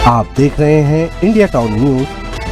आप देख रहे हैं इंडिया टाउन न्यूज,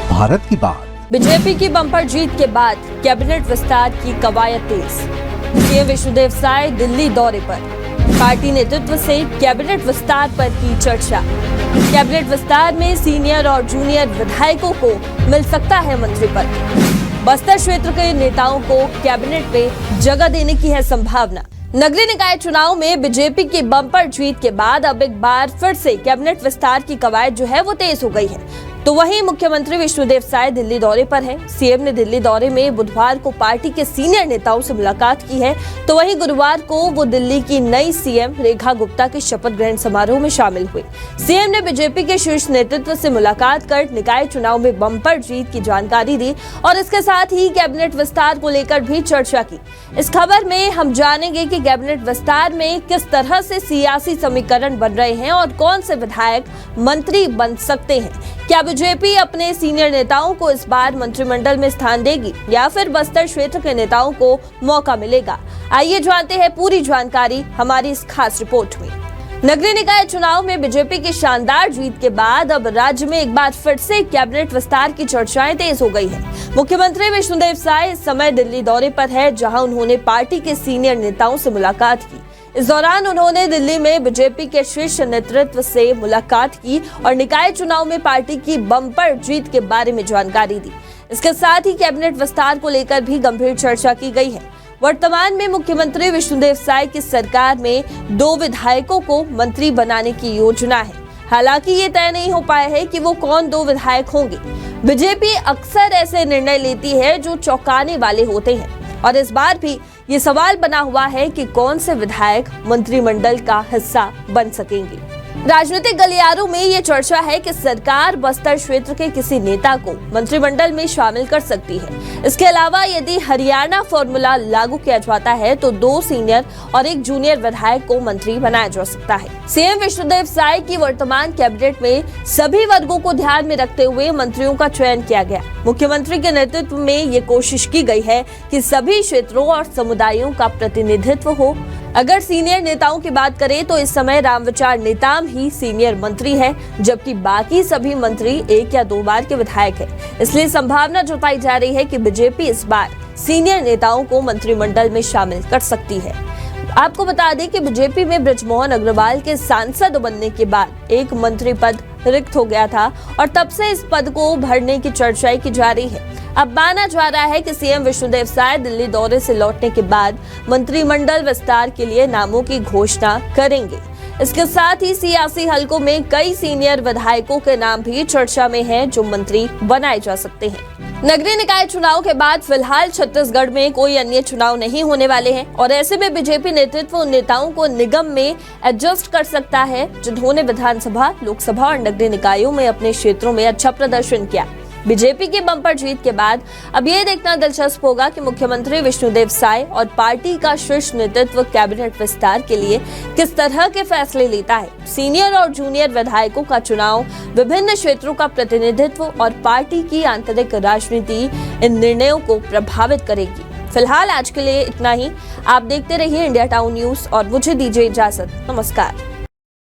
भारत की बात। बीजेपी की बम्पर जीत के बाद कैबिनेट विस्तार की कवायद तेज। सीएम विष्णुदेव साय दिल्ली दौरे पर, पार्टी नेतृत्व से कैबिनेट विस्तार पर की चर्चा। कैबिनेट विस्तार में सीनियर और जूनियर विधायकों को मिल सकता है मंत्री पद। बस्तर क्षेत्र के नेताओं को कैबिनेट में जगह देने की है संभावना। नगरीय निकाय चुनाव में बीजेपी की बम्पर जीत के बाद अब एक बार फिर से कैबिनेट विस्तार की कवायद जो है वो तेज हो गई है। तो वहीं मुख्यमंत्री विष्णुदेव साय दिल्ली दौरे पर हैं। सीएम ने दिल्ली दौरे में बुधवार को पार्टी के सीनियर नेताओं से मुलाकात की है, तो वहीं गुरुवार को वो दिल्ली की नई सीएम रेखा गुप्ता के शपथ ग्रहण समारोह में शामिल हुए। सीएम ने बीजेपी के शीर्ष नेतृत्व से मुलाकात कर निकाय चुनाव में बम्पर जीत की जानकारी दी और इसके साथ ही कैबिनेट विस्तार को लेकर भी चर्चा की। इस खबर में हम जानेंगे कि कैबिनेट विस्तार में किस तरह से सियासी समीकरण बन रहे हैं और कौन से विधायक मंत्री बन सकते हैं। क्या बीजेपी अपने सीनियर नेताओं को इस बार मंत्रिमंडल में स्थान देगी या फिर बस्तर क्षेत्र के नेताओं को मौका मिलेगा? आइए जानते हैं पूरी जानकारी हमारी इस खास रिपोर्ट में। नगरीय निकाय चुनाव में बीजेपी की शानदार जीत के बाद अब राज्य में एक बार फिर से कैबिनेट विस्तार की चर्चाएं तेज हो गई है। मुख्यमंत्री विष्णुदेव साय इस समय दिल्ली दौरे पर है, जहां उन्होंने पार्टी के सीनियर नेताओं से मुलाकात की। इस दौरान उन्होंने दिल्ली में बीजेपी के शीर्ष नेतृत्व से मुलाकात की और निकाय चुनाव में पार्टी की बम्पर जीत के बारे में जानकारी दी। इसके साथ ही कैबिनेट विस्तार को लेकर भी गंभीर चर्चा की गई है। वर्तमान में मुख्यमंत्री विष्णुदेव साय की सरकार में 2 विधायकों को मंत्री बनाने की योजना है। हालांकि ये तय नहीं हो पाया है कि वो कौन 2 विधायक होंगे। बीजेपी अक्सर ऐसे निर्णय लेती है जो चौंकाने वाले होते हैं और इस बार भी ये सवाल बना हुआ है कि कौन से विधायक मंत्रिमंडल का हिस्सा बन सकेंगे। राजनीतिक गलियारों में ये चर्चा है कि सरकार बस्तर क्षेत्र के किसी नेता को मंत्रिमंडल में शामिल कर सकती है। इसके अलावा यदि हरियाणा फॉर्मूला लागू किया जाता है तो 2 सीनियर और 1 जूनियर विधायक को मंत्री बनाया जा सकता है। सीएम विष्णुदेव साय की वर्तमान कैबिनेट में सभी वर्गों को ध्यान में रखते हुए मंत्रियों का चयन किया गया। मुख्यमंत्री के नेतृत्व में ये कोशिश की गई है कि सभी क्षेत्रों और समुदायों का प्रतिनिधित्व हो। अगर सीनियर नेताओं की बात करें तो इस समय रामविचार नेताम ही सीनियर मंत्री है, जबकि बाकी सभी मंत्री 1 या 2 बार के विधायक हैं। इसलिए संभावना जताई जा रही है कि बीजेपी इस बार सीनियर नेताओं को मंत्रिमंडल में शामिल कर सकती है। आपको बता दें कि बीजेपी में बृजमोहन अग्रवाल के सांसद बनने के बाद एक मंत्री पद रिक्त हो गया था और तब से इस पद को भरने की चर्चाएं की जा रही है। अब माना जा रहा है कि सीएम विष्णुदेव साय दिल्ली दौरे से लौटने के बाद मंत्रिमंडल विस्तार के लिए नामों की घोषणा करेंगे। इसके साथ ही सियासी हलकों में कई सीनियर विधायकों के नाम भी चर्चा में हैं जो मंत्री बनाए जा सकते हैं। नगरीय निकाय चुनाव के बाद फिलहाल छत्तीसगढ़ में कोई अन्य चुनाव नहीं होने वाले हैं और ऐसे में बीजेपी नेतृत्व उन नेताओं को निगम में एडजस्ट कर सकता है जिन्होंने विधानसभा, लोकसभा और नगरीय निकायों में अपने क्षेत्रों में अच्छा प्रदर्शन किया। बीजेपी की बम्पर जीत के बाद अब ये देखना दिलचस्प होगा कि मुख्यमंत्री विष्णुदेव साय और पार्टी का शीर्ष नेतृत्व कैबिनेट विस्तार के लिए किस तरह के फैसले लेता है। सीनियर और जूनियर विधायकों का चुनाव विभिन्न क्षेत्रों का प्रतिनिधित्व और पार्टी की आंतरिक राजनीति इन निर्णयों को प्रभावित करेगी। फिलहाल आज के लिए इतना ही। आप देखते रहिए इंडिया टाउन न्यूज और मुझे दीजिए इजाजत। नमस्कार।